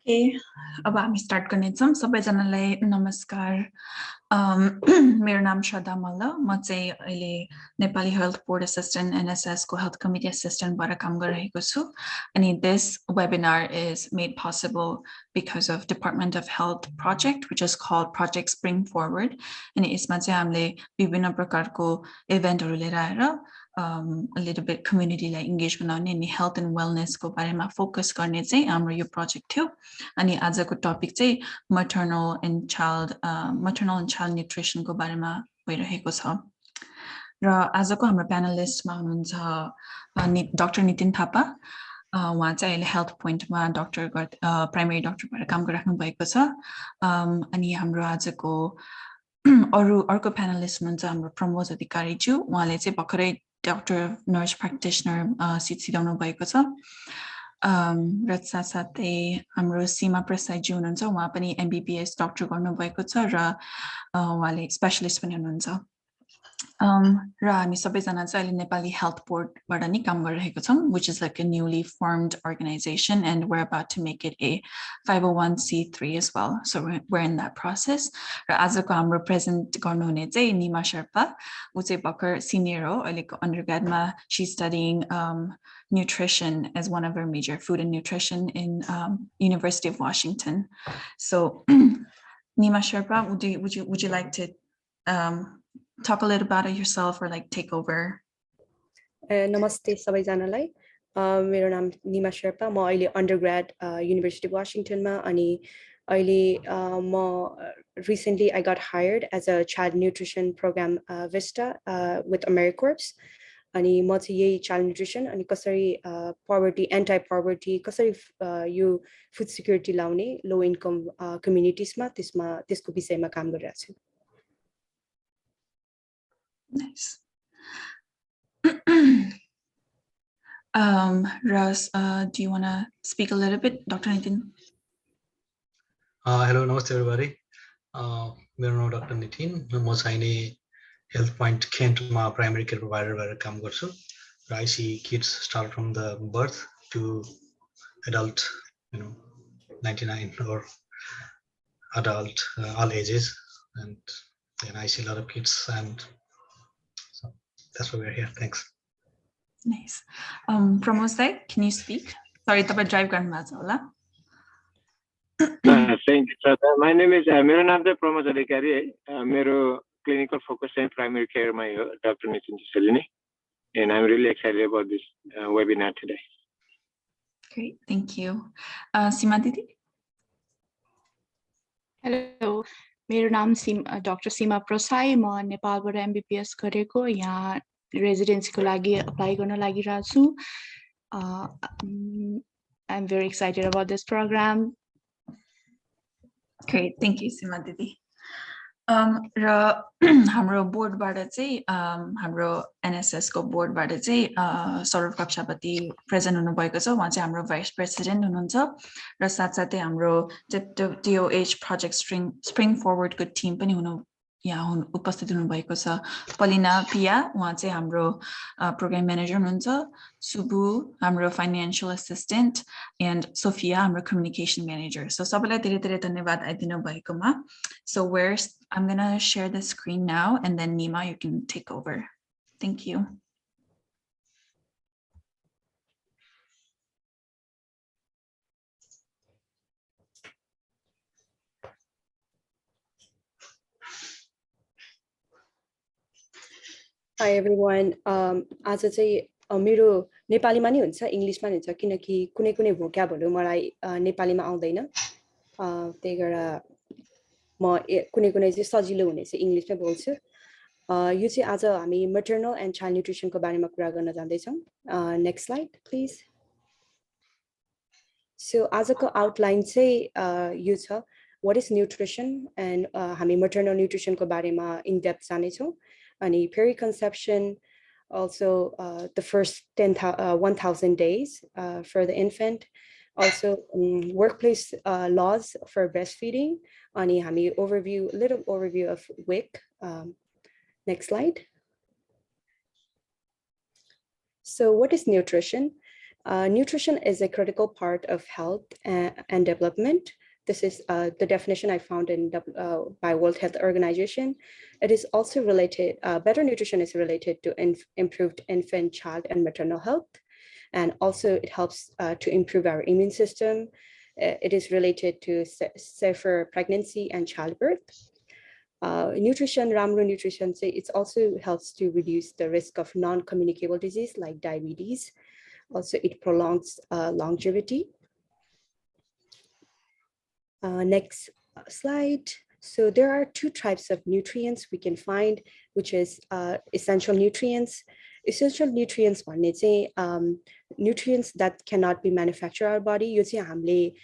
Okay, अब हामी start गर्नेछौँ सबैजनालाई नमस्कार मेरो नाम श्रद्धा मल्ल म चाहिँ अहिले Nepali health board assistant NSS को हेल्थ कमिटी असिस्टेन्ट भएर काम गरिरहेको छु अनि this webinar is made possible because of Department of Health project which is called Project Spring Forward अनि यसमा चाहिँ हामीले विभिन्न प्रकारको इभेन्टहरु लिएर आएर a little bit community like engage बनाउने अनि health and wellness को बारेमा फोकस गर्ने चाहिँ हाम्रो यो प्रोजेक्ट थियो अनि आजको टपिक चाहिँ maternal and child nutrition को बारेमा भइरहेको छ र आजको हाम्रो प्यानलिस्टमा हुनुहुन्छ डाक्टर नितिन थापा उहाँ चाहिँ अहिले हेल्थ पोइन्टमा डाक्टर प्राइमरी डाक्टर भएर काम गरिराख्नु भएको छ अनि हाम्रो आजको अर्को प्यानलिस्ट हुनुहुन्छ हाम्रो प्रमोद अधिकारी ज्यू उहाँले चाहिँ भर्खरै डाक्टर नर्स प्र्याक्टिसनर सिट सिधाउनु भएको छ र साथसाथै हाम्रो सीमा प्रसाद ज्यू हुनुहुन्छ उहाँ पनि एमबीबीएस डाक्टर गर्नुभएको छ र उहाँले स्पेशलिस्ट पनि हुनुहुन्छ र हामी सबैजना चाहिँ अहिले नेपाली हेल्थ बोर्डबाट नि काम गरिरहेको छौं which is like a newly formed organization and we're about to make it a 501c3 as well so we're in that process र आजको हाम्रो प्रेजेन्ट गर्नुहुने चाहिँ निमा शेर्पा उ चाहिँ भर्खर सिनियर हो अहिलेको अन्डरग्रेडमा she studying nutrition as one of her major food and nutrition in University of Washington so Nima Sherpa would you like to talk a little about yourself or like take over Namaste सबैजनालाई मेरो नाम निमा शेर्पा म अहिले अन्डरग्रेड university of वाशिङटनमा अनि अहिले म recently I got hired as a child nutrition program Vista with AmeriCorps अनि म चाहिँ यही child nutrition अनि कसरी poverty anti poverty कसरी यो food security लाउने low income communities मा त्यसको विषयमा काम गरिरहेको छु Nice. Russ, do you want to speak a little bit, Dr. Nitin? Hello, namaste everybody. मेरो नाम Dr. Nitin. म चाहिँ Health Point Kent-मा primary care provider भएर काम गर्छु. I see kids start from the birth to adult, 99 or adult, all ages, and I see a lot of kids and. That's why we're here. Thanks. Nice. Pramod, can you speak? Sorry, taba drive garnu hola. Thank you, sir. My name is मेरो नाम चाहिँ प्रमोद अधिकारी है मेरो clinical focus चाहिँ primary care मा हो Dr. Nitin Chelini and I'm really excited about this webinar today. Great, thank you. Seema Didi? Hello. मेरो नाम डाक्टर सीमा प्रसाई म नेपालबाट एमबीबीएस गरेको यहाँ रेजिडेन्सीको लागि अप्लाई गर्न लागिरहेको छु I'm very excited about this program. Great, thank you Seema Didi. र हाम्रो बोर्डबाट चाहिँ हाम्रो एनएसएस को बोर्डबाट चाहिँ सौरभ कक्षापति प्रेजेन्ट हुनुभएको छ उहाँ चाहिँ हाम्रो भाइस प्रेसिडेन्ट हुनुहुन्छ र साथसाथै हाम्रो DOH प्रोजेक्ट स्प्रिङ फरवर्ड को टिम पनि यहाँ उपस्थित हुनुभएको छ पलिना पिया उहाँ चाहिँ हाम्रो प्रोग्राम म्यानेजर हुनुहुन्छ सुबु हाम्रो फाइनान्शियल असिस्टेन्ट एन्ड सोफिया हाम्रो कम्युनिकेसन म्यानेजर सो सबैलाई धेरै धेरै धन्यवाद आइदिनु भएकोमा so I'm going to share the screen now and then Nima you can take over. Thank you. Hi everyone. आज चाहिँ मेरो नेपालीमा नि हुन्छ इंग्लिशमा नि हुन्छ किनकि कुनै कुनै भोक्याबहरु मलाई नेपालीमा आउँदैन त्यही भएर म कुनै कुनै चाहिँ सजिलो हुने चाहिँ इंग्लिशमै बोल्छु यो चाहिँ आज हामी maternal and child nutrition को बारेमा कुरा गर्न जाँदै छौं next slide please so आजको आउटलाइन चाहिँ यो छ what is nutrition and हामी maternal nutrition को बारेमा in depth जाने छौं अनि preconception also the first 1000 days for the infant also workplace laws for breastfeeding अनि हामी little overview of WIC next slide so what is nutrition Nutrition is a critical part of health and development. This is the definition I found by World Health Organization. It is also related, better nutrition is related to improved infant, child, and maternal health. And also it helps to improve our immune system. It is related to safer pregnancy and childbirth. Nutrition, राम्रो nutrition, it also helps to reduce the risk of non-communicable disease like diabetes. Also, it prolongs longevity. Next slide. So there are two types of nutrients we can find, which is essential nutrients. Essential nutrients भन्ने चाहिँ nutrients that cannot be manufactured our body. यो चाहिँ हामीले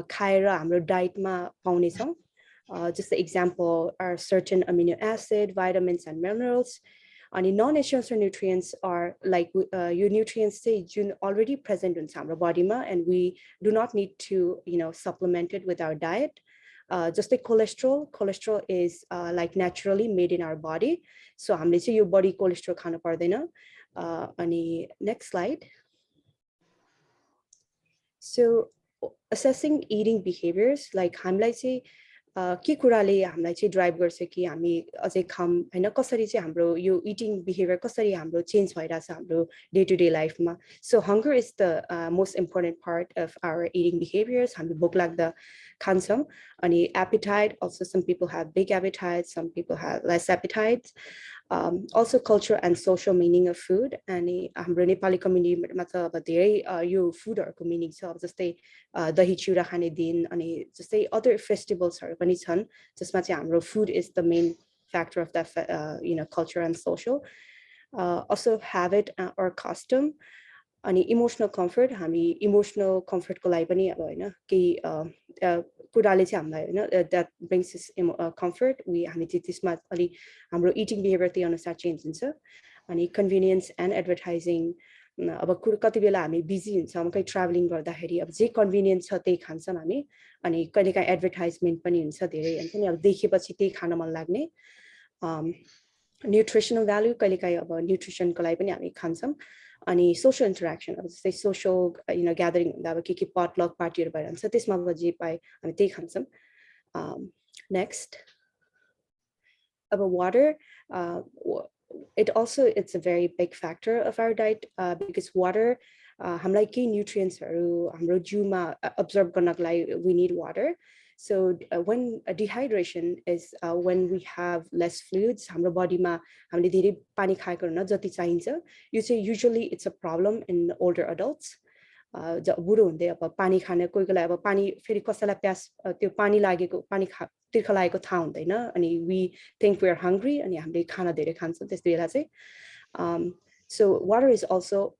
खाएर हाम्रो डाइटमा पाउनेछौँ. Just the example are certain amino acid, vitamins, and minerals. And non-essential nutrients are like your nutrients say already present in our body, and we do not need to supplement it with our diet. Just like cholesterol is like naturally made in our body. So हामीले चाहिँ यो body cholesterol खानु पर्दैन. अनि next slide. So assessing eating behaviors, like हामीलाई चाहिँ के कुराले हामीलाई चाहिँ ड्राइभ गर्छ कि हामी अझै खाम हैन, कसरी चाहिँ हाम्रो यो इटिङ बिहेभियर कसरी हाम्रो चेन्ज भइराछ हाम्रो डे टु डे लाइफमा. So hunger is the most important part of our eating behaviours. हामी भोक लाग्दा खान्छौँ. अनि appetite, also some people have big appetites, some people have less appetites. Also culture and social meaning of food. अनि हाम्रो नेपाली कम्युनिटीमा त अब धेरै यो फुडहरूको मिनिङ छ. अब जस्तै दही चिउरा खाने दिन, अनि जस्तै अदर फेस्टिभल्सहरू पनि छन् जसमा चाहिँ हाम्रो food is the main factor of that culture and social. Also habit or custom. अनि इमोशनल कम्फर्ट, हामी इमोशनल कम्फर्टको लागि पनि अब हैन केही कुराले चाहिँ हामीलाई हैन that brings us comfort. हामी चाहिँ त्यसमा अलि हाम्रो इटिङ बिहेभियर त्यही अनुसार चेन्ज हुन्छ. अनि कन्भिनियन्स एन्ड एडभर्टाइजिङ. अब कति बेला हामी बिजी हुन्छौँ कहीँ ट्राभलिङ गर्दाखेरि, अब जे कन्भिनियन्स छ त्यही खान्छौँ हामी. अनि कहिलेकाहीँ एडभर्टाइजमेन्ट पनि हुन्छ धेरै, हुन्छ नि, अब देखेपछि त्यही खान मन लाग्ने. न्युट्रिसनल भ्यालु, कहिलेकाहीँ अब न्युट्रिसनको लागि पनि हामी खान्छौँ. अनि सोशल इन्टरेक्सन, अब जस्तै सोशल ग्यादरिङ हुँदा अब के पटलक पार्टीहरू भइरहन्छ, त्यसमा अब जे पाए हामी त्यही खान्छौँ. नेक्स्ट, अब water. It's a very big factor of our diet because water, हामीलाई केही न्युट्रिएन्ट्सहरू हाम्रो जिउमा अब्जर्भ गर्नको लागि we need water. So when dehydration is when we have less fluids, हाम्रो बडीमा हामीले धेरै पानी खाएको हुन्न जति चाहिन्छ. यो चाहिँ usually it's a problem in older adults. बुढो हुँदै अब पानी खाने कोही कोही अब पानी फेरि कसैलाई प्यास त्यो पानी लागेको पानी तिर्खा लागेको थाहा हुँदैन, अनि we think we are hungry अनि हामीले खाना धेरै खान्छौँ त्यस्तो बेला चाहिँ. So water is also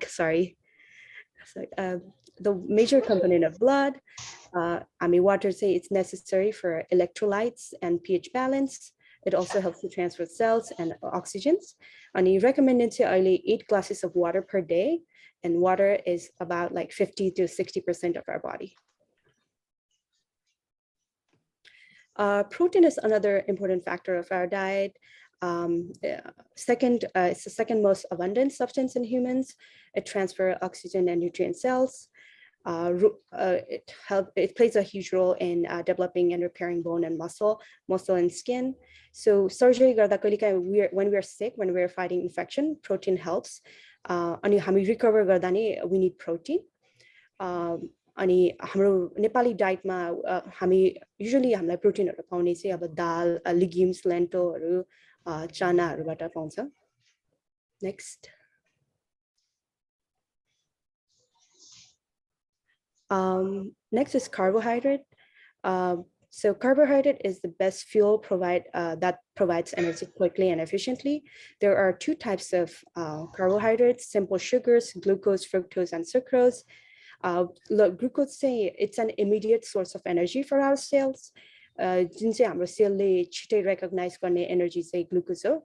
sorry. So, the major component of blood. I mean, water say it's necessary for electrolytes and pH balance. It also helps to transfer cells and oxygens. And he recommended to only 8 glasses of water per day. And water is about like 50 to 60% of our body. Protein is another important factor of our diet. It's the second most abundant substance in humans. It transfers oxygen and nutrient cells. It plays a huge role in developing and repairing bone and muscle and skin. So surgery when we're sick, when we're fighting infection, protein helps. And हामी recover गर्दा नि we need protein. अनि हाम्रो नेपाली डाइटमा हामी usually हामीलाई प्रोटिनहरु पाउने चाहिँ अब दाल, लिग्युम्स, लेन्टोहरु, चनाहरुबाट पाउँछ. Next. Next is carbohydrate. So carbohydrate is the best fuel that provides energy quickly and efficiently. There are 2 types of carbohydrates: simple sugars, glucose, fructose, and sucrose. Glucose say it's an immediate source of energy for our cells. जुन चाहिँ हाम्रो सेलले छिटै recognize गर्ने energy चाहिँ glucose हो.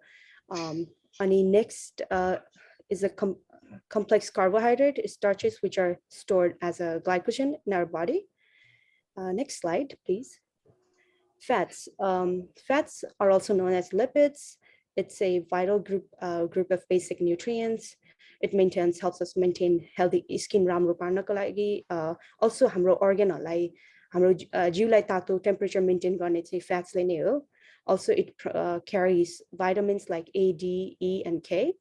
अनि next is a complex carbohydrate, starches which are stored as a glycogen in our body. Next slide, please. Fats. Fats are also known as lipids. It's a vital group of basic nutrients. it helps us maintain healthy skin राम्रो पार्नको लागि also हाम्रो organहरूलाई हाम्रो जिउलाई तातो temperature maintain गर्ने चाहिँ fats ले नै हो also it carries vitamins like A, D, E and K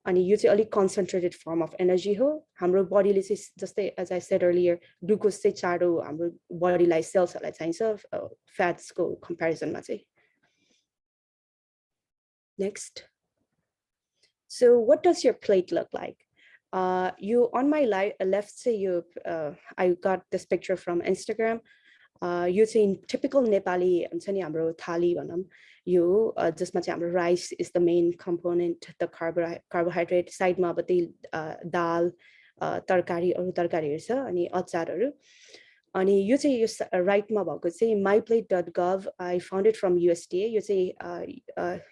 अनि यो चाहिँ अलिक concentrated form of energy हो हाम्रो bodyले चाहिँ जस्तै as I said earlier glucose चाहिँ चाँडो हाम्रो bodyलाई cellsहरूलाई चाहिन्छ fats को comparison मा चाहिँ next so what does your plate look like you on my left say you I got this picture from Instagram you चाहिँ typical Nepali हुन्छ नि हाम्रो थाली भनौं यो जसमा चाहिँ हाम्रो rice is the main component the carbohydrate side मा अब त्यही दाल तरकारी अरु तरकारीहरु छ अनि अचारहरु अनि यो चाहिँ यो राइट मा भएको चाहिँ myplate.gov I found it from USDA यो चाहिँ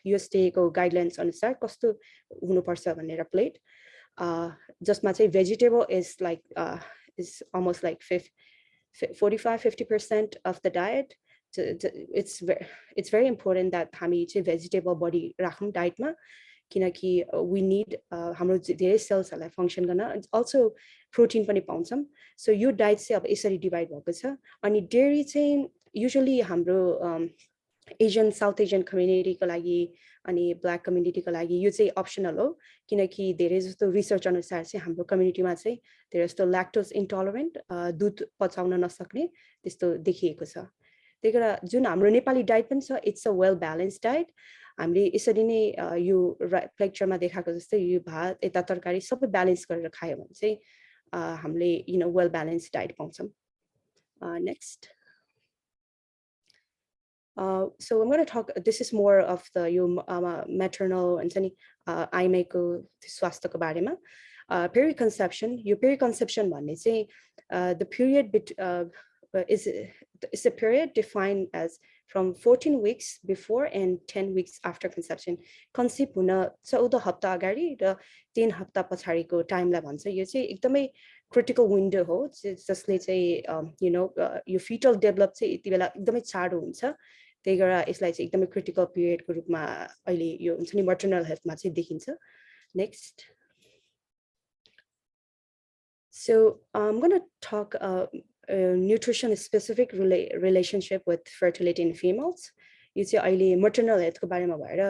USDA को गाइडलाइन्स अनुसार कस्तो हुनुपर्छ भनेर प्लेट जसमा चाहिँ vegetable is like is almost like 45-50% of the diet it's very important that हामी चाहिँ vegetable body राखौं diet मा किनकि we need हाम्रो धेरै सेल्सहरुलाई फंक्सन गर्न also protein पनि पाउँछौं so यो डाइट चाहिँ अब यसरी डिभाइड भएको छ अनि डेयरी चाहिँ युजुअली हाम्रो एशियन साउथ एशियन कम्युनिटी को लागि अनि ब्ल्याक कम्युनिटी को लागि यो चाहिँ अप्सनल हो किनकि धेरै जस्तो रिसर्च अनुसार चाहिँ हाम्रो कम्युनिटीमा चाहिँ धेरै जस्तो ल्याक्टोज इन्टोलरेन्ट दूध पचाउन नसक्ने त्यस्तो देखिएको छ त्यही जुन हाम्रो नेपाली डाइट पनि छ it's a well balanced diet हामीले यसरी नै यो लेक्चरमा देखाएको जस्तै यो भात यता तरकारी सबै ब्यालेन्स गरेर खायो भने चाहिँ हामीले you know well balanced diet पाउँछौं next so I'm going to talk this is more of the maternal and IME को स्वास्थ्यको बारेमा periconception यो periconception भन्ने चाहिँ the period is a period defined as from 14 weeks before and 10 weeks after conception conceive हुन 14 हप्ता अगाडि र 3 हप्ता पछाडीको टाइमलाई भन्छ यो चाहिँ एकदमै critical window हो जसले चाहिँ you know yo fetal develop चाहिँ यति बेला एकदमै चाँडो हुन्छ त्यही भएर यसलाई चाहिँ एकदमै critical period को रूपमा अहिले यो हुन्छ नि maternal health मा चाहिँ देखिन्छ next so I'm going to talk nutrition specific relationship with fertility in females यो चाहिँ अहिले maternal health को बारेमा भएर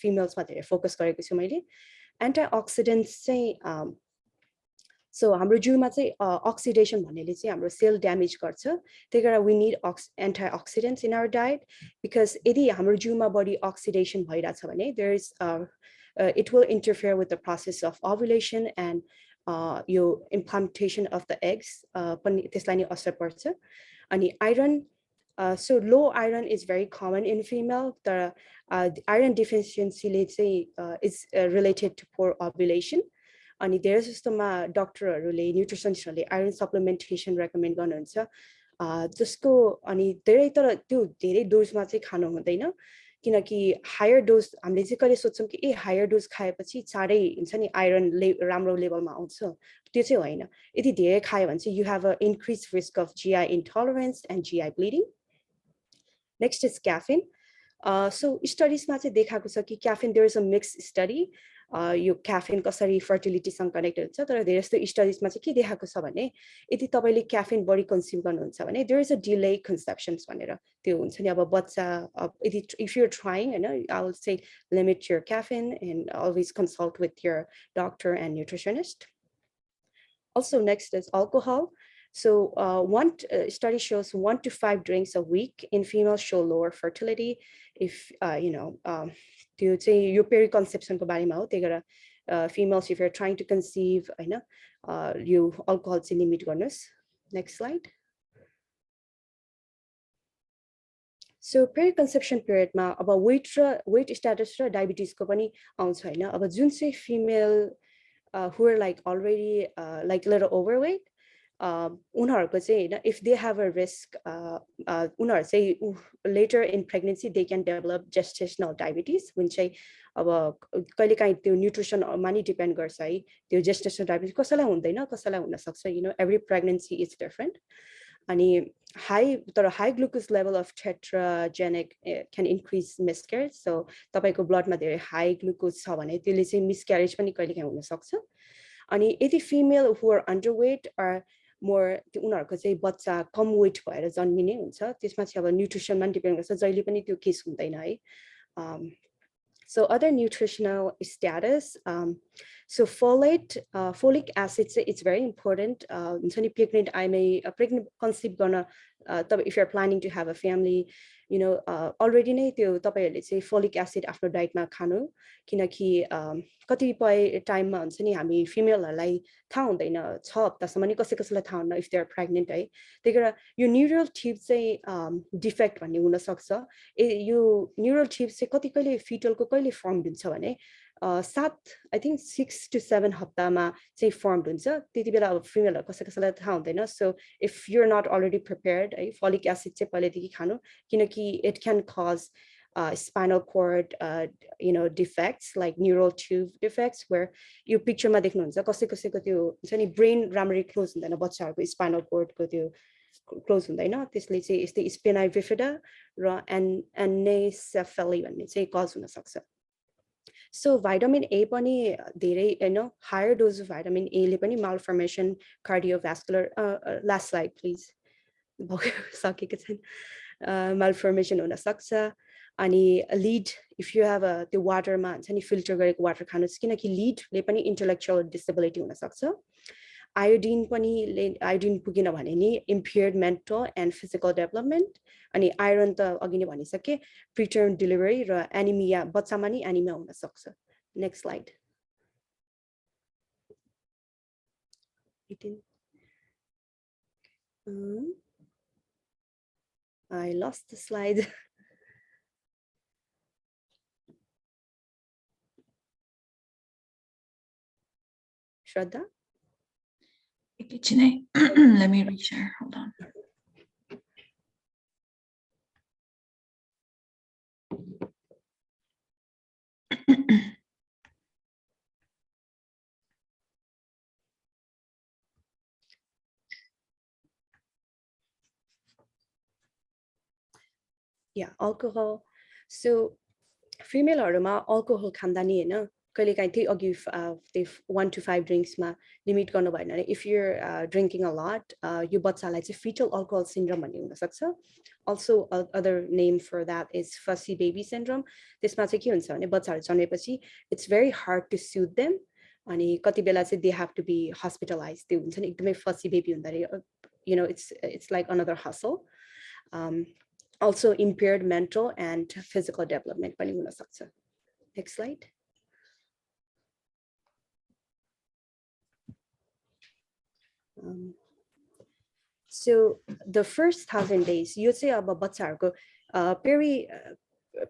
females मा धेरै फोकस गरेको छु मैले antioxidants चाहिँ so हाम्रो जिउमा चाहिँ oxidation भन्नेले चाहिँ हाम्रो सेल ड्यामेज गर्छ त्यही भएर we need antioxidants in our diet because यदि हाम्रो जिउमा बढी oxidation भइराछ भने there is it will interfere with the process of ovulation and your implantation of the eggs पनि त्यसलाई नि असर पर्छ अनि iron so low iron is very common in female the iron deficiency ले चाहिँ is related to poor ovulation अनि धेरै जस्तोमा डाक्टरहरुले न्यूट्रिसनिस्टहरुले आयरन सप्लिमेन्टेसन रेकमेन्ड गर्नुहुन्छ जसको अनि धेरै तर त्यो धेरै डोजमा चाहिँ खानु हुँदैन किनकि हायर डोज हामीले चाहिँ कहिले सोच्छौं कि हायर डोज खाएपछि चाँडै हुन्छ नि आयरन राम्रो लेभलमा आउँछ त्यो चाहिँ होइन यदि धेरै खायो भने चाहिँ you have a increased risk of GI intolerance and GI bleeding next is caffeine so studies मा चाहिँ देखाएको छ कि caffeine there is a mixed study yo caffeine कसरी fertility सँग कनेक्टेड हुन्छ तर धेरै जस्तो स्टडीज मा चाहिँ के देखाएको छ भने यदि तपाईले caffeine बढी कन्ज्युम गर्नुहुन्छ भने there is a delay conceptions भनेर त्यो हुन्छ नि अब बच्चा यदि if you're trying Hahn I will say limit your caffeine and always consult with your doctor and nutritionist also next is alcohol so one study shows 1 to 5 drinks a week in females show lower fertility if you know त्यो चाहिँ यो periconception को बारेमा हो त्यही भएर females if you're trying to conceive हैन यो alcohol चाहिँ लिमिट गर्नुस् next slide so periconception period मा अब weight status र diabetes को पनि आउँछ हैन अब जुन चाहिँ female who are like already like little overweight उनीहरुको चाहिँ हैन if they have a risk उनीहरु चाहिँ later in pregnancy they can develop gestational diabetes जुन चाहिँ अब कहिलेकाहीँ त्यो न्यूट्रिसन मा नि डिपेन्ड गर्छ है त्यो gestational diabetes कसैलाई हुँदैन कसैलाई हुन सक्छ you know every pregnancy is different अनि high glucose level of tetragenic can increase miscarriage so तपाईको ब्लडमा धेरै high glucose छ भने त्यसले चाहिँ miscarriage पनि कहिलेकाहीँ हुन सक्छ अनि यदि female who are underweight are more उनीहरुको चाहिँ बच्चा कम weight भएर जन्मिने हुन्छ त्यसमा चाहिँ अब न्युट्रिसनमा डिपेन्ड गर्छ जहिले पनि त्यो केस हुँदैन है So other nutritional status, so folic acid, it's very important. Pregnant, I may pregnant conceive gonna, if you're planning to have a family, you know, already नै त्यो तपाईहरुले चाहिँ folic acid आफ्नो डाइटमा खानु किनकि कतिपय टाइममा हुन्छ नि हामी फिमेलहरुलाई थाहा हुँदैन 6 हप्तासम्म नि कसैलाई थाहा हुन्न if they're pregnant है त्यही भएर यो न्यूरल टिप चाहिँ डिफेक्ट भन्ने हुन सक्छ यो न्यूरल टिप चाहिँ कहिले फिटलको कहिले फर्म हुन्छ भने 6 to 7 हप्तामा चाहिँ फर्म हुन्छ त्यति बेला अब फिमेलहरु कसैलाई थाहा हुँदैन so if you're not already prepared है folic acid चाहिँ पहिलेदेखि खानु किनकि it can cause spinal cord you know defects like neural tube defects where you picture मा देख्नुहुन्छ कसैको त्यो हुन्छ नि ब्रेन राम्ररी क्लोज हुँदैन बच्चाहरुको स्पाइनल कोर्ड को त्यो क्लोज हुँदैन त्यसले चाहिँ यस्तै स्पेनाइ बिफिडा र एनेसेफेली भन्ने चाहिँ कज हुन सक्छ So vitamin A pani धेरै you know higher dose of vitamin A ले पनि malformation cardiovascular last slide please सकेको छैन malformation हुन सक्छ अनि lead if you have a the water मा हुन्छ नि फिल्टर गरेको वाटर खानुस् किनकि lead ले पनि intellectual disability हुन सक्छ iodine पनि iodine पुगेन भने नि impaired mental and physical development अनि iron त अघि नै भनिसके preterm delivery र anemia बच्चामा नि anemia हुन सक्छ next slide 18 I lost the slide Shraddha let me reshare hold on yeah alcohol so female हरुमा alcohol खाँदा नि हैन कहिलेकाहीँ त्यही अघि 1 to 5 drinks मा लिमिट गर्नु भएन भने if you're drinking a lot यो बच्चालाई चाहिँ fetal alcohol syndrome भन्ने हुन सक्छ also other name for that is fussy baby syndrome त्यसमा चाहिँ के हुन्छ भने बच्चाहरु जन्मेपछि it's very hard to soothe them अनि कति बेला चाहिँ they have to be hospitalized त्यो हुन्छ नि एकदमै fussy baby हुँदा you know it's like another hustle also impaired mental and physical development पनि हुन सक्छ next slide so the first 1000 days यो चाहिँ अब बच्चाहरुको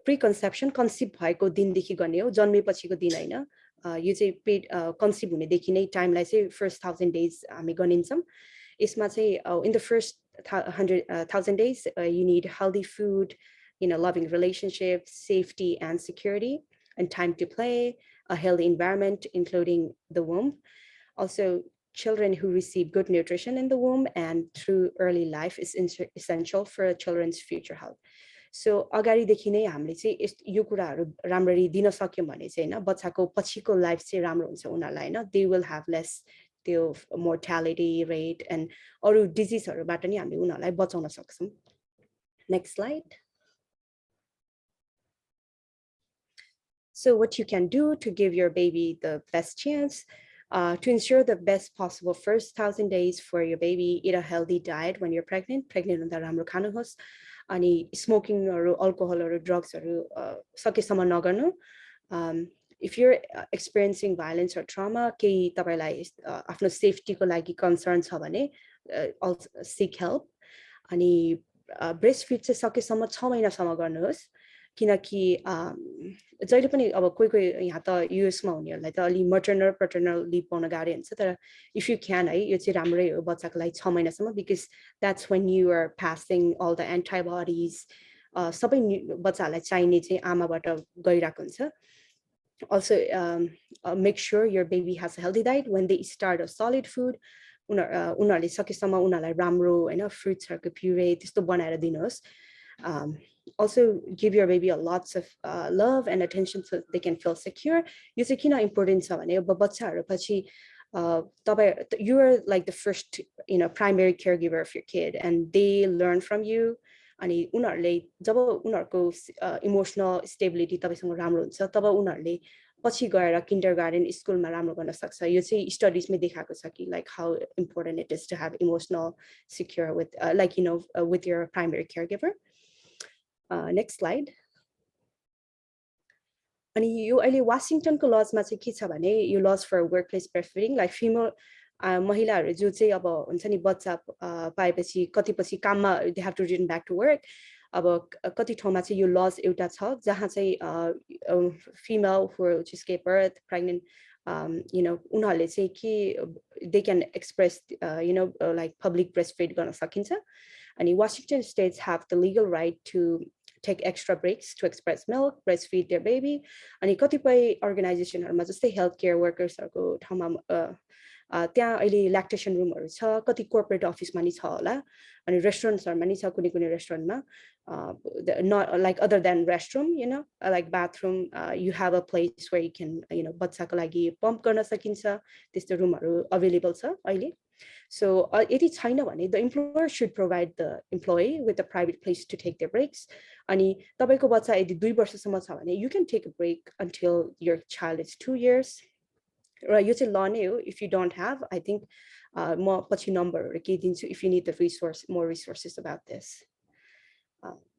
preconception conceive भएको दिनदेखि गर्ने हो जन्मेपछिको दिन हैन यो चाहिँ conceive हुनेदेखि नै टाइमलाई चाहिँ first 1000 days हामी गनिन्छौं यसमा चाहिँ in the first 1000 days you need healthy food you know loving relationships safety and security and time to play a healthy environment including the womb also children who receive good nutrition in the womb and through early life is essential for children's future health so अगाडिदेखि नै हामीले चाहिँ यो कुराहरु राम्ररी दिन सक्यौं भने चाहिँ हैन बच्चाको पछिको लाइफ चाहिँ राम्रो हुन्छ उनीहरुलाई हैन they will have less त्यो mortality rate and अरु डिजिजहरुबाट नि हामीले उनीहरुलाई बचाउन सक्छौं next slide so what you can do to give your baby the best chance to ensure the best possible first 1000 days for your baby eat a healthy diet when you're pregnant हुँदा राम्रो खानुहोस् अनि smoking or alcohol or drugs सकेसम्म नगर्नु if you're experiencing violence or trauma केही तपाईलाई आफ्नो safety को लागि कन्सर्न छ भने also seek help अनि breastfeed चाहिँ सकेसम्म 6 महिनासम्म गर्नुहोस् किनकि जहिले पनि अब कोही यहाँ त युएस मा हुनेहरुलाई त अलि maternal paternal leave पाउन गाह्रो हुन्छ तर if you can है यो चाहिँ राम्रै हो बच्चाको लागि 6 महिनासम्म because that's when you are passing all the antibodies सबै बच्चालाई चाहिने चाहिँ आमाबाट गइराको हुन्छ also make sure your baby has a healthy diet when they start a solid food उनीहरुले सकेसम्म उनीहरुलाई राम्रो हैन फ्रुट्सहरुको प्युरे त्यस्तो बनाएर दिनुहोस् also give your baby a lots of love and attention so they can feel secure यो चाहिँ किन important छ भने अब बच्चाहरु पछि You are like the first, primary caregiver of your kid, and they learn from you. अनि उनीहरूले जब उनीहरूको इमोसनल स्टेबिलिटी तपाईसँग राम्रो हुन्छ तब उनीहरूले पछि गएर किन्डरगार्टन स्कुलमा राम्रो गर्न सक्छ। यो चाहिँ स्टडिजमै देखाएको छ कि like how important it is to have emotional secure with with your primary caregiver. Next slide. अनि यो अहिले वाशिङटनको लजमा चाहिँ के छ भने यो लज फर वर्कप्लेस ब्रेस्टफिडिङ लाइक फिमेल महिलाहरू जो चाहिँ अब हुन्छ नि बच्चा पाएपछि कतिपछि काममा they have to return back to work. अब कति ठाउँमा चाहिँ यो लज एउटा छ जहाँ चाहिँ female who is give birth pregnant उनीहरूले चाहिँ के they can express like public breastfeed गर्न सकिन्छ। अनि Washington states have the legal right to take extra breaks to express milk, breastfeed their baby. अनि कतिपय अर्गनाइजेसनहरुमा जस्तै हेल्थ केयर वर्कर्सहरुको ठाउँमा त्यहाँ अहिले ल्याक्टेसन रुमहरु छ, कति कोर्पोरेट अफिसमा नि छ होला, अनि रेस्टुरेन्ट्सहरुमा नि छ कुनै कुनै रेस्टुरेन्टमा not like other than restroom, like bathroom, you have a place where you can बच्चाको लागि पम्प गर्न सकिन्छ, त्यस्तो रुमहरु अवेलेबल छ अहिले। So यदि छैन भने the employer should provide the employee with a private place to take their breaks. अनि तपाईको बच्चा यदि 2 वर्षसम्म छ भने you can take a break until your child is 2 years. र यो चाहिँ ल नै हो। If you don't have, I think म पछि नम्बरहरु के दिन्छु if you need the more resources about this.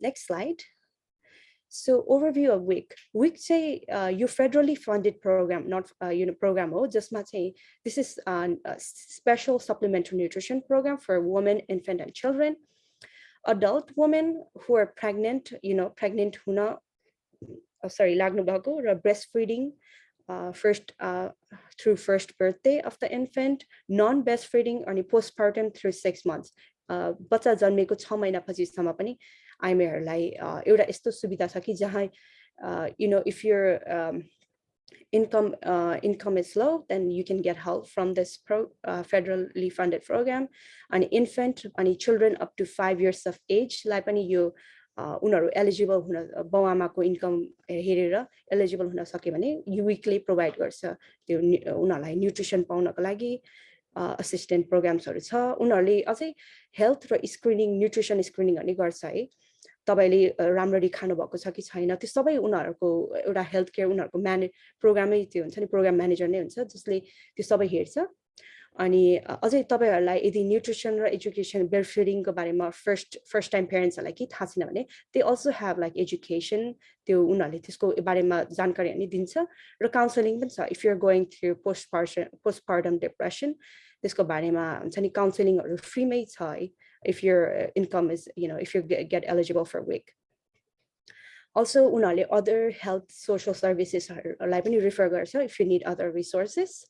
Next slide. So overview of WIC. WIC say your federally funded program, not program. Just say this is a special supplementary nutrition program for women, infant, and children. Adult women who are pregnant, pregnant huna, lagnu bhako ra breastfeeding first through first birthday of the infant, non-breastfeeding or postpartum through 6 months. बच्चा जन्मेको 6 महिना पछिसम्म पनि आइमाईहरुलाई एउटा यस्तो सुविधा छ कि जहाँ if your income is low, then you can get help from this federally funded program. An infant and children up to 5 years of age लाई पनि यो उनीहरु eligible हुन बाउआमाको income हेरेर eligible हुन सक्यो भने यो weekly provide गर्छ त्यो उनीहरुलाई nutrition पाउनको लागि assistant programs हरु छ। उनीहरुले अझै हेल्थ र स्क्रिनिङ न्यूट्रिसन स्क्रिनिङ पनि गर्छ है। तपाईले राम्ररी खानु भएको छ कि छैन त्यो सबै उनीहरुको एउटा हेल्थ केयर उनीहरुको प्रोग्रामै त्यो हुन्छ नि प्रोग्राम म्यानेजर नै हुन्छ जसले त्यो सबै हेर्छ। अनि अझै तपाईहरुलाई यदि न्यूट्रिसन र एजुकेसन ब्रेस्टफिडिङको बारेमा फर्स्ट टाइम पेरेन्ट्सहरुलाई के थाहा छैन भने they also have like education त्यो उनीहरुले त्यसको बारेमा जानकारी पनि दिन्छ र काउन्सलिङ पनि छ। If you are going through postpartum depression त्यसको बारेमा हुन्छ नि काउन्सलिङहरु फ्रीमै छ है if your income is if you get eligible for WIC. Also unale other health social services लाई पनि refer गर्छ if you need other resources.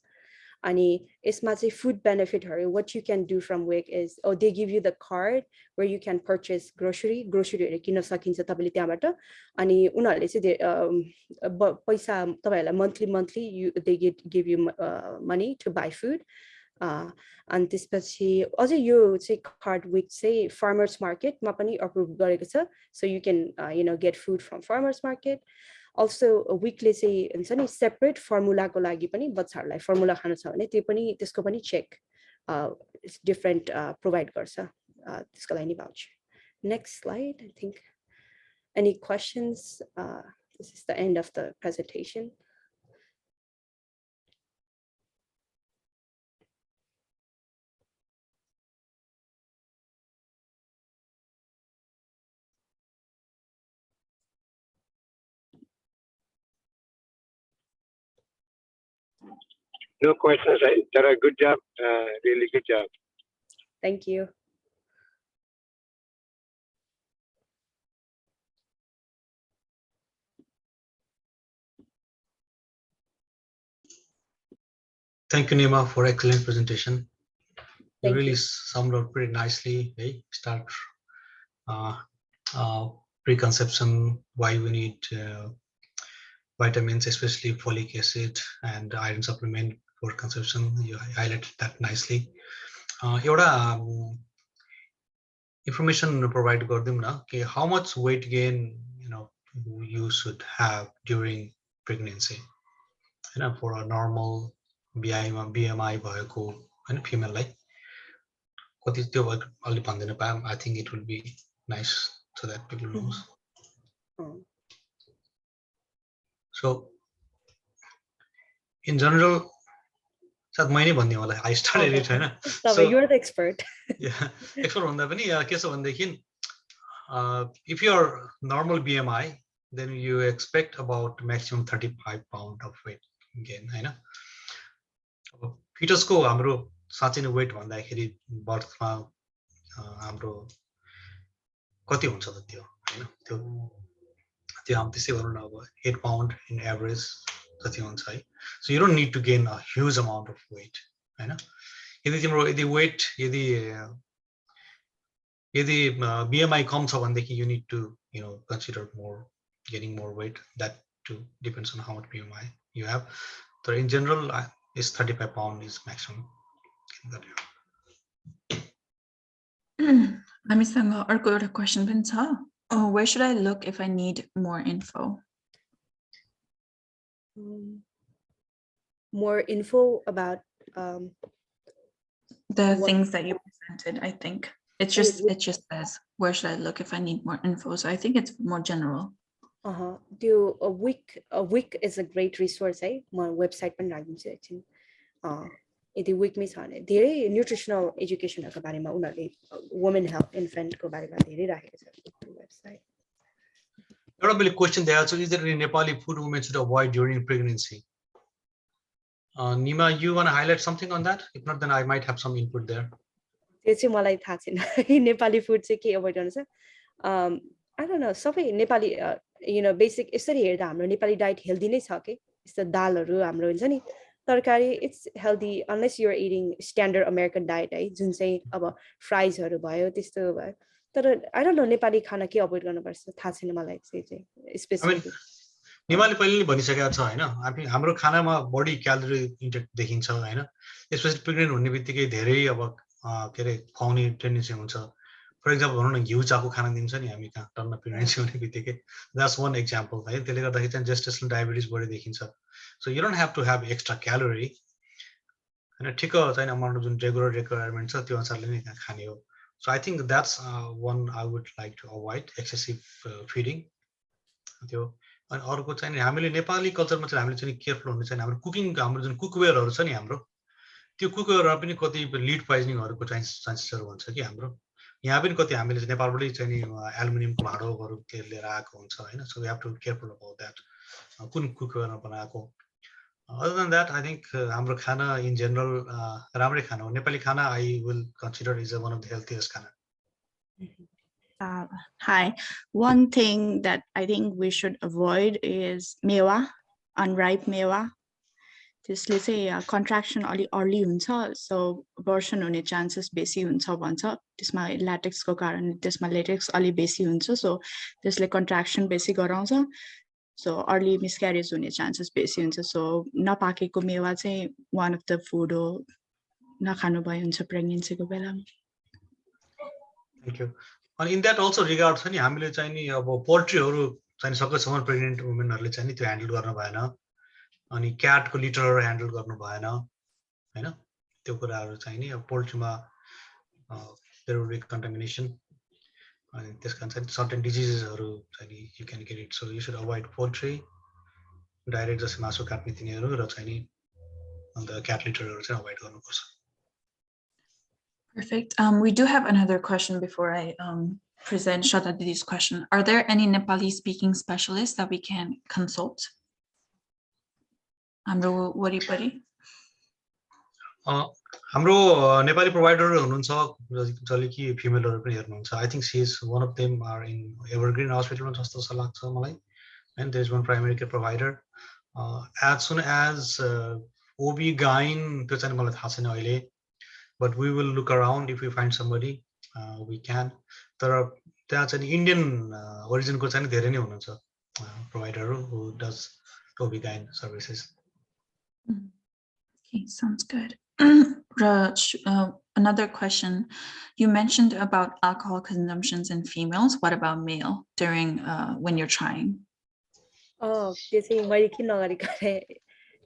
अनि यसमा चाहिँ food benefit what you can do from WIC is they give you the card where you can purchase grocery किन्न सकिन्छ तपाईले त्यहाँबाट। अनि उनीहरुले चाहिँ पैसा तपाईहरुलाई monthly they give you money to buy food. And त्यसपछि अझै यो चाहिँ कार्ड विक चाहिँ फार्मर्स मार्केटमा पनि अप्रुभ गरेको छ। So you can get food from farmers market. Also विकले चाहिँ हुन्छ नि सेपरेट फर्मुलाको लागि पनि बच्चाहरुलाई फर्मुला खानु छ भने त्यसको पनि चेक डिफरेन्ट प्रोवाइड गर्छ त्यसको लागि नि voucher. Next slide. I think any questions? This is the end of the presentation. No questions. Tara, good job. Really good job. Thank you. Thank you, Nima, for excellent presentation. Thank you really you. summed up pretty nicely. Hey, start preconception, why we need vitamins, especially folic acid and iron supplement for conception. You highlighted that nicely. Information provide okay, how much weight gain you should have during pregnancy. For a normal BMI भएको हैन फिमेललाई कति त्यो अलि भन्दिन पाए I think it will be nice so that people knows. So in general सायद मैले भन्ने होला I started it Hahn. So you are the expert. Yeah, expert भन्दा पनि के छ भन्देखि if your normal BMI then you expect about maximum 35 pound of weight gain Hahn. fetus को हाम्रो साँच्चै नै weight भन्दाखेरि बर्थमा हाम्रो कति हुन्छ त त्यो हैन त्यो हामी त्यसै गरौँ न अब 8 pound in average जति हुन्छ है. So you don't need to gain a huge amount of weight हैन. यदि तिम्रो यदि weight यदि BMI कम छ भनेदेखि you need to consider more gaining more weight. That too depends on how much BMI you have. So in general is 35 pound is maximum. हामीसँग अर्को एउटा question पनि छ. Where should I look if I need more info? More info about the things that you presented. I think it just says where should I look if I need more info. So I think it's more general. Do a week is a great resource. My website पनि राखिदिन्छु एकछिन. यदि week मै छ भने धेरै nutritional education को बारेमा उनीहरुले women health infant को बारेमा धेरै राखेको छ website. एउटा मैले question देखाएको छु. Is there any Nepali food women should avoid during pregnancy? Nima, you want to highlight something on that? If not, then I might have some input there. त्यो चाहिँ मलाई थाहा छैन. नेपाली फुड चाहिँ के अभोइड गर्नु छ? I don't know. सबै नेपाली बेसिक यसरी हेर्दा हाम्रो नेपाली डाइट हेल्दी नै छ के. यस्तो दालहरु हाम्रो हुन्छ नि तरकारी it's healthy unless you are eating standard American diet है जुन चाहिँ अब फ्राइज हरु भयो त्यस्तो भयो. तर I don't know नेपाली खाना के अभोइड गर्नुपर्छ थाहा छैन मलाई चाहिँ स्पेसिफिकली. निमाले पहिले भनिसकेको छ हैन. हाम्रो खानामा बडी क्यालोरी इन्टेक देखिन्छ हैन. स्पेशली प्रेग्नेन्ट हुने बित्तिकै धेरै अब के रे खुवाउने टेन्डेन्सी हुन्छ. फर एक्जाम्पल भनौं न घिउ चाको खाना दिन्छ नि हामी कहाँ टन्न प्रेग्नेन्सी हुने बित्तिकै. द्याट्स वन एक्जाम्पल है. त्यसले गर्दाखेरि चाहिँ जेस्टेसनल डायबिटिज बढी देखिन्छ. So you don't have to have extra calorie हैन. ठिक चाहिँ अमाउन्ट जुन रेगुलर रिक्वायरमेन्ट छ त्यो अनुसारले नै खाने हो. So I think that's one I would like to avoid excessive feeding. त्यो अनि अर्को चाहिँ हामीले नेपाली कल्चरमा चाहिँ हामीले चाहिँ केयरफुल हुनु चाहिँ हाम्रो कुकिङ हाम्रो जुन कुकवेयरहरु छ नि हाम्रो त्यो कुकवेयरमा पनि कति लीड पोइजनिङहरुको चान्सेसहरु हुन्छ कि हाम्रो यहाँ पनि कति हामीले नेपालबाटै चाहिँ नि एल्युमिनियमको भाँडोहरु लिएर आएको हुन्छ हैन. So we have to careful about that कुन कुकवेयरमा बनाएको. Other than that, I think हाम्रो खाना in general राम्रै खाना हो. नेपाली खाना I will consider is one of the healthiest खाना. Hi. One thing that I think we should avoid is mewa, unripe mewa. त्यसले चाहिँ contraction अलि early हुन्छ, so abortion हुने chances बेसी हुन्छ भन्छ. त्यसमा latex को कारण त्यसमा latex अलि बेसी हुन्छ, so त्यसले contraction बेसी गराउँछ. So early miscarriage हुने chances बेसी हुन्छ. So नपाकेको मेवा चाहिँ one of the food हो नखानु भए हुन्छ pregnancy को बेलामा. Thank you. And in that also regard छ नि हामीले चाहिँ नि अब पोल्ट्रीहरु चाहिँ सकेसम्म प्रेग्नेन्ट वुमेनहरुले चाहिँ नि त्यो ह्यान्डल गर्न भएन. अनि क्याटको लिटरहरु ह्यान्डल गर्नु भएन हैन. त्यो कुराहरु चाहिँ नि अब पोल्ट्रीमा there will be contamination. And this kind of certain diseases you can get it. So you should avoid poultry, direct just maso काट्ने तिनीहरु र चाहिँ नि the cat litter चाहिँ avoid गर्नुपर्छ. Perfect. We do have another question before I present Shoutout Didi's question. Are there any Nepali speaking specialists that we can consult? हाम्रो वरिपरि हाम्रो नेपाली प्रोवाइडरहरु हुनुहुन्छ जसले कि फिमेलहरु पनि हेर्नुहुन्छ. I think she is one of them are in Evergreen Hospital जस्तो छ लाग्छ मलाई. And there is one primary care provider. As soon as OB-GYN त्यो चाहिँ मलाई थाहा छैन अहिले. But we will look around if we find somebody we can. तर त्यहाँ चाहिँ Indian origin को चाहिँ धेरै नै हुनुहुन्छ provider who does OB-GYN services. Okay, sounds good. Another question. You mentioned about alcohol consumptions in females. What about male during when you're trying? Oh, त्यो चाहिँ मैले किन नगरेको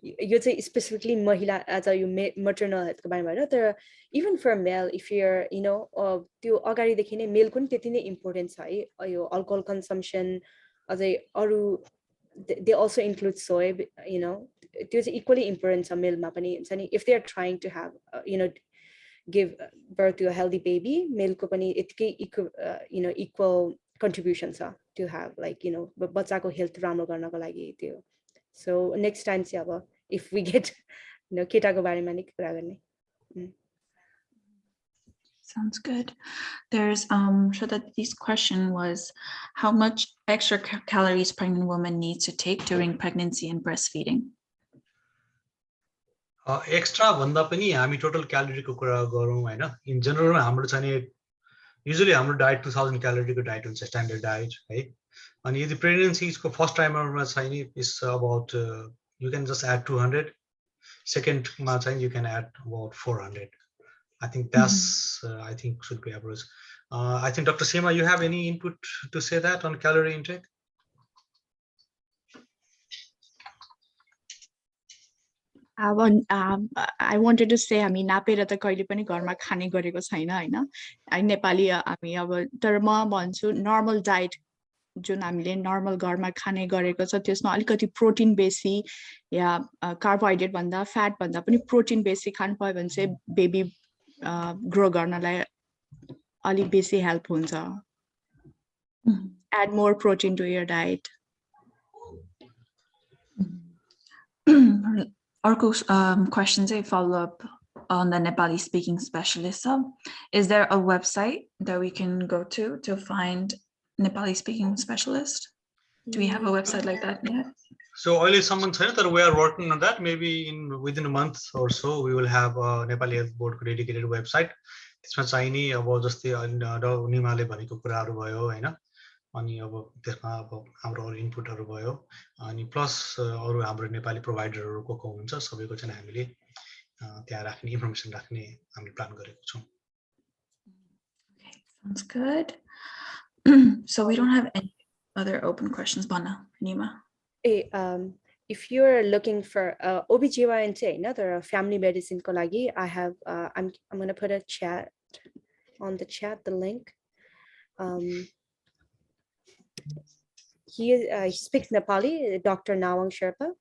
यो चाहिँ स्पेसिफिकली महिला एज अ यो maternal हेल्थको बारेमा होइन तर even for male if your त्यो अगाडिदेखि नै मेलको पनि त्यति नै इम्पोर्टेन्ट छ है यो अल्कोहल कन्सम्सन अझै अरू they also include soy त्यो चाहिँ इक्वली इम्पोर्टेन्ट छ मेलमा पनि हुन्छ नि if they are trying to have give birth to a healthy baby मेलको पनि यतिकै equal contribution छ to have like बच्चाको हेल्थ राम्रो गर्नको लागि त्यो so next time चाहिँ अब if we get केटाको बारेमा नि कुरा गर्ने Sounds good. There's so that this question was how much extra calories pregnant women need to take during pregnancy and breastfeeding. Extra भन्दा पनि हामी total calorie को कुरा गरौँ हैन in general हाम्रो चाहिँ usually हाम्रो diet 2000 calorie को diet हुन्छ standard diet है अनि यदि pregnancy को first timer मा चाहिँ is about you can just add 200 second मा चाहिँ you can add about 400. I think that's I think should be average. I think Dr. Seema, you have any input to say that on calorie intake? I wanted to say हामी नापेर त कहिले पनि घरमा खाने गरेको छैन हैन नेपाली हामी अब तर म भन्छु नर्मल डाइट जुन हामीले नर्मल घरमा खाने गरेको छ त्यसमा अलिकति प्रोटिन बेसी या कार्बोहाइड्रेट भन्दा फ्याट भन्दा पनि प्रोटिन बेसी खान पायो भने चाहिँ बेबी ग्रो गर्नलाई अलि बेसी हेल्प हुन्छ add more protein to your diet. Arko questions a follow-up on the Nepali speaking specialist. Is there a website that we can go to find Nepali speaking specialist? Do we have a website like that yet? So only someone said that we are working on that. Maybe within a month or so, we will have a Nepali Health Board dedicated website. त्यसमा चाहिने अब जस्तै निमाले भनेको कुराहरु भयो हैन अनि अब त्यसमा अब हाम्रो इनपुटहरु भयो अनि प्लस अरु हाम्रो नेपाली प्रोवाइडरहरु को हुन्छ सबैको चाहिँ हामीले त्यहाँ राख्ने इन्फर्मेसन राख्ने हामी प्लान गरेको छौं. Okay, sounds good. So we don't have any other open questions, Bana, Nima. If you're looking for OBGYN चाहिँ another family medicine को लागि, I have I'm going to put a chat on the chat, the link. He speaks Nepali, Dr. Nima Sherpa.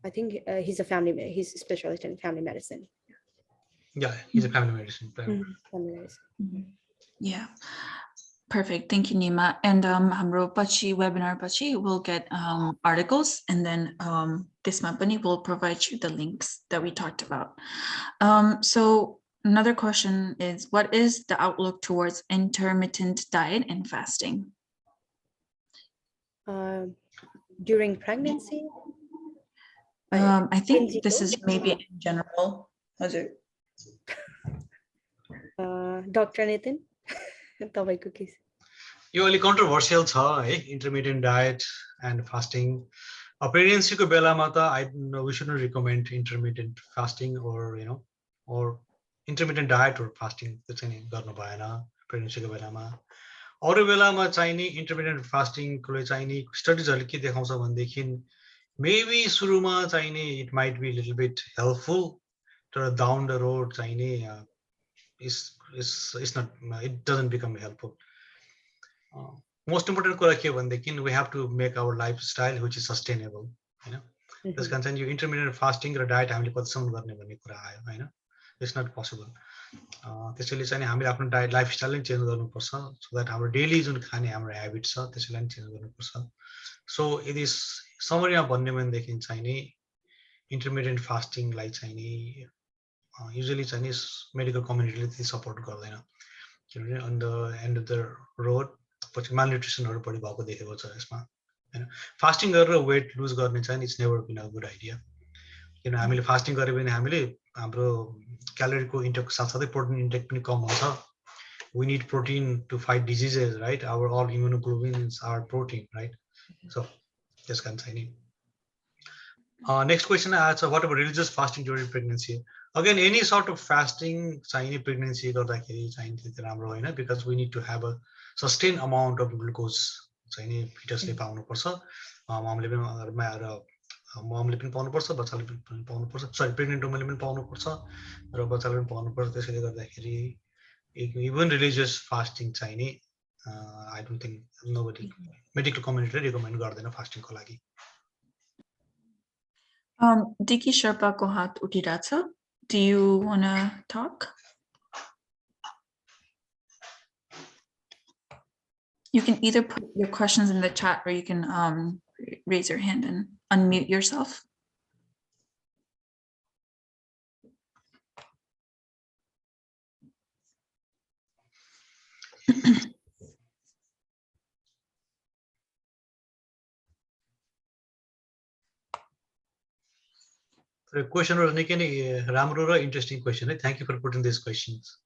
I think he's a specialist in family medicine. Yeah, he's a family medicine. Family medicine. Yeah. Perfect. Thank you, Nima. And hamro pachi webinar pachi we'll get articles, and then this company will provide you the links that we talked about. So another question is, what is the outlook towards intermittent diet and fasting? During pregnancy? I think this is maybe in general. Dr. Nathan? यो अलि controversial छ है intermittent diet and fasting. Pregnancy को बेलामा त we shouldn't recommend intermittent fasting or or intermittent diet or fasting त्यो चाहिँ गर्नु भएन pregnancy को बेलामा. अरु बेलामा चाहिने intermittent fasting को चाहिने स्टडीजहरुले के देखाउँछ भन्देखि maybe सुरुमा चाहिने it might be a little bit helpful, तर down the road चाहिने it's not, it doesn't become helpful. Most important कुरा के भन्देखि we have to make our lifestyle which is sustainable, त्यस कारण चाहिँ यो intermittent fasting र diet हामीले कतिसम्म गर्ने भन्ने कुरा आयो हैन. It's not possible. त्यसैले चाहिँ हामीले आफ्नो डाइट लाइफस्टाइल नै चेन्ज गर्नुपर्छ so that हाम्रो डेली जुन खाने हाम्रो ह्याबिट छ त्यसैलाई नि चेन्ज गर्नुपर्छ. So यदि समरीमा भन्ने भनेदेखि चाहिँ नि intermittent fasting लाई चाहिँ नि usually चाहिँ मेडिकल कम्युनिटीले त्यति सपोर्ट गर्दैन किनभने on the end of the road पछि malnutritionहरु बढी भएको देखेको छ यसमा हैन. फास्टिङ गरेर वेट लुज गर्ने चाहिँ it's never been a good idea किन हामीले फास्टिङ गरे भने हामीले हाम्रो क्यालोरीको इन्टेक साथसाथै प्रोटिन इन्टेक पनि कम हुन्छ. We need protein to fight diseases, right? Our all immunoglobulins are protein, right? So this can say. Next question I ask, what about religious fasting during pregnancy? Again, any sort of fasting during pregnancy because we need to have a sustained amount of glucose fetusले पाउनु पर्छ ममले पनि घरमा आएर ममले पनि पाउनुपर्छ, बच्चाले पनि पाउनुपर्छ, सरी प्रेग्नेन्ट वुमनले पनि पाउनुपर्छ र बच्चाले पनि पाउनुपर्छ। त्यसैले गर्दाखेरि इभन रिलिजियस फास्टिङ चाहिने I don't think nobody medical कम्युनिटीले रिकमेन्ड गर्दैन फास्टिङको लागि। Diki Sherpa ko haat uthiरहेछ. Do you want to talk? You can either put your questions in the chat or you can raise your hand and unmute yourself. The question was निकै नै राम्रो र interesting question है। Thank you for putting this questions.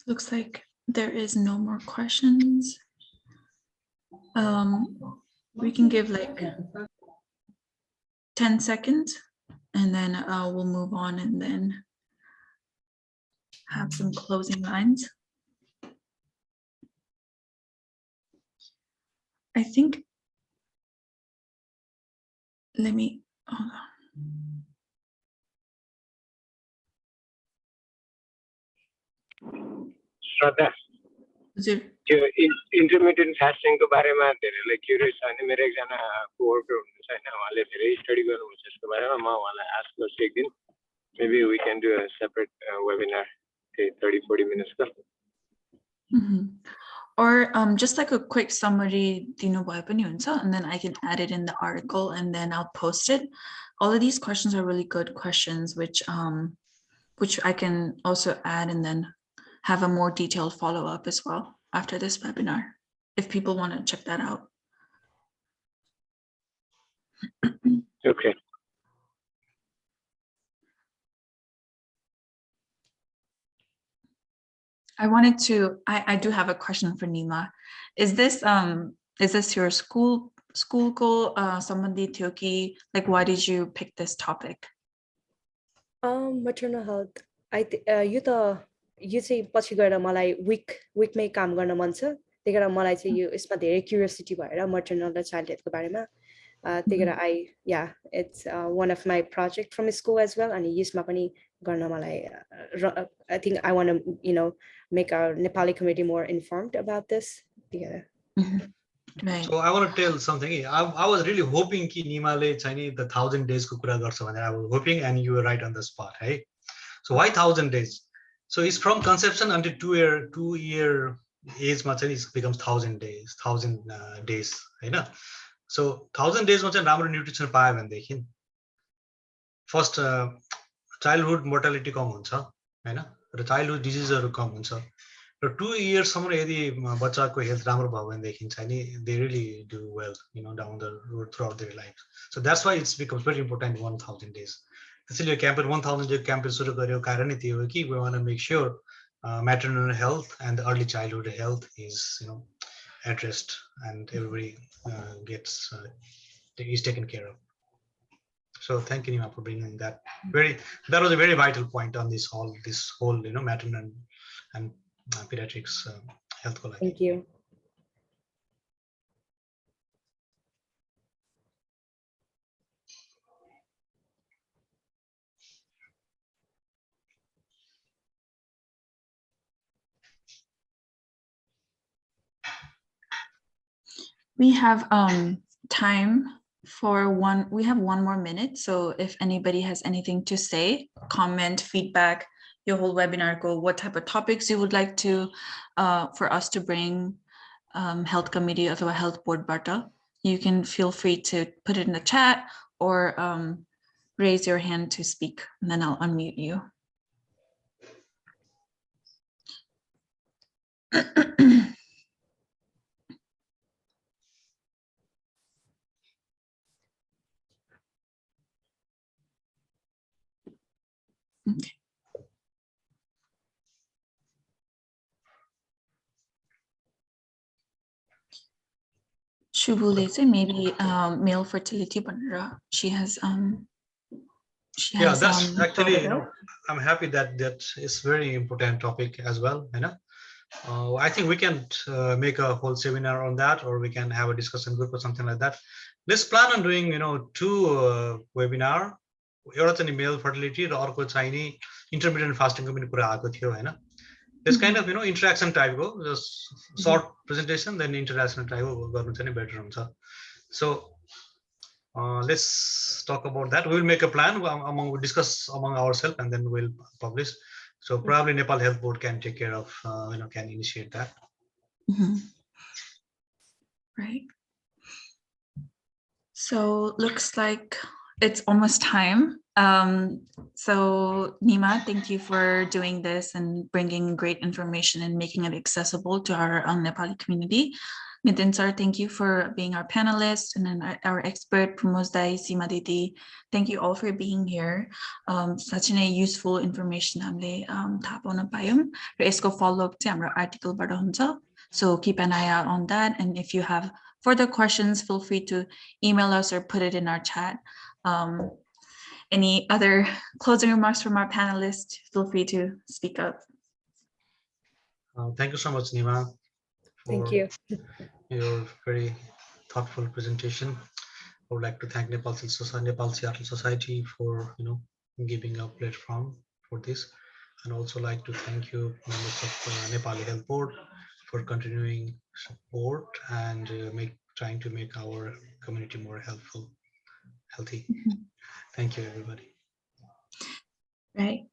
Looks like there is no more questions. We can give like 10 seconds and then we'll move on and then have some closing lines. I think, let me, hold on. Shraddha, त्यो इन्टरमिटेन्ट फास्टिङको बारेमा धेरैलाई curious छ भने मेरो एकजना co-worker हुनुहुन्छ हैन, उहाँले धेरै स्टडी गर्नुहुन्छ यसको बारेमा। म उहाँलाई आस्क गर्छु एक दिन, maybe we can do a separate webinar, 30-40 minutes ko. Or just like a quick summary dinu bhaye pani huncha, and then I can add it in the article and then I'll post it. All of these questions are really good questions, which I can also add and then have a more detailed follow-up as well after this webinar, if people want to check that out. Okay. I do have a question for Nima. Is this your school goal, sambandhi थियो कि, like why did you pick this topic? Maternal health, यो चाहिँ पछि गएर मलाई विकमै काम गर्न मन छ। त्यही कारण मलाई चाहिँ यो यसमा धेरै क्युरियोसिटी भएर maternal र child health को बारेमा त्यही कारण it's one of my project from school as well, अनि यसमा पनि गर्न मलाई I think I want to make our Nepali community more informed about this together. Right. So I want to tell something. I was really hoping कि निमाले चाहिँ नि the 1000 days को कुरा गर्छ भनेर I was hoping, and you were right on the spot, है? So why 1000 days? So it's from conception until 2 year age मा चाहिँ it becomes 1000 days, Hahn? So 1000 days मा चाहिँ राम्रो न्युट्रिसन पायो भनेदेखि फर्स्ट चाइल्डहुड मोर्टालिटी कम हुन्छ हैन, र चाइल्डहुड डिजिजहरु कम हुन्छ, र 2 years सम्म यदि बच्चाको हेल्थ राम्रो भयो भनेदेखि चाहिँ नि they really do well, down the road throughout their lives. So that's why it's becomes very important 1000 days. त्यसैले क्याम्पेन 1000 डे क्याम्पेन सुरु गरेको कारण नै त्यो हो कि we want to make sure maternal health and the early childhood health is addressed and everybody is taken care of. So thank you, Nima, for bringing that. That was a very vital point on this whole maternal and pediatrics health. Thank you. We have time for one more minute. So if anybody has anything to say, comment, feedback, your whole webinar go, what type of topics you would like to for us to bring health committee or health board bata, you can feel free to put it in the chat or raise your hand to speak, and then I'll unmute you. Okay. Shubhule चाहिँ maybe male fertility भनेर she has Yeah, that's actually, sorted out. I'm happy that that is very important topic as well. I think we can make a whole seminar on that, or we can have a discussion group or something like that. Let's plan on doing, 2 webinar. एउटा चाहिँ male fertility र अर्को चाहिँ नि intermittent fasting को पनि कुरा आएको थियो हैन. This kind of interaction type go, just short presentation, then interaction type go गर्नु चाहिँ नि better हुन्छ. So let's talk about that. We will make a plan we'll discuss among ourselves, and then we'll publish. So probably Nepal Health Board can take care of, can initiate that. Right. So looks like it's almost time. So Nima, thank you for doing this and bringing great information and making it accessible to our Nepali community. Nitin sir, thank you for being our panelist, and then our expert, Pramod Dai, Sima Didi. Thank you all for being here. Such a useful information हामीले थाहा pound पायौं र यसको follow up चाहिँ हाम्रो article बाट हुन्छ. So keep an eye out on that, and if you have further questions, feel free to email us or put it in our chat. Any other closing remarks from our panelists? Feel free to speak up. Thank you so much, Nima. Thank you. Your very thoughtful presentation. I would like to thank Nepal Seattle Society for giving a platform for this, and also like to thank you, members of Nepali Health Board, for continuing support and trying to make our community more healthy. Thank you, everybody. Right.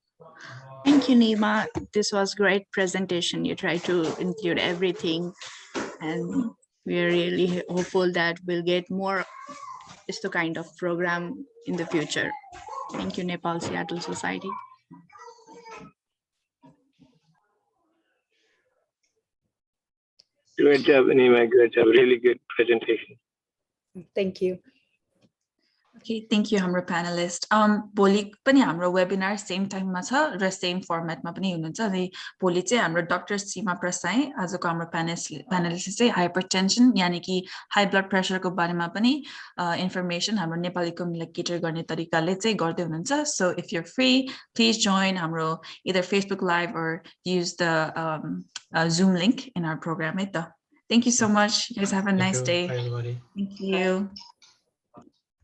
Thank you, Nima. This was great presentation. You tried to include everything, and we're really hopeful that we'll get more this kind of program in the future. Thank you, Nepal Seattle Society. Great job, Nima. Great job. Really good presentation. Thank you. Okay, thank you, हाम्रो panelist. भोलि पनि हाम्रो webinar same time मा छ र same format मा पनि हुनुहुन्छ. अनि भोलि चाहिँ हाम्रो Dr. सीमा प्रसाई आजको हाम्रो panelist चाहिँ hypertension यानी कि high blood pressure को बारेमा पनि information हाम्रो नेपाली कम्युनिटीलाई cater गर्ने तरिकाले चाहिँ गर्दै हुनुहुन्छ. So if you're free, please join हाम्रो either Facebook Live or use the Zoom link in our program. Thank you so much. You guys have a nice day. Bye, everybody. Thank you.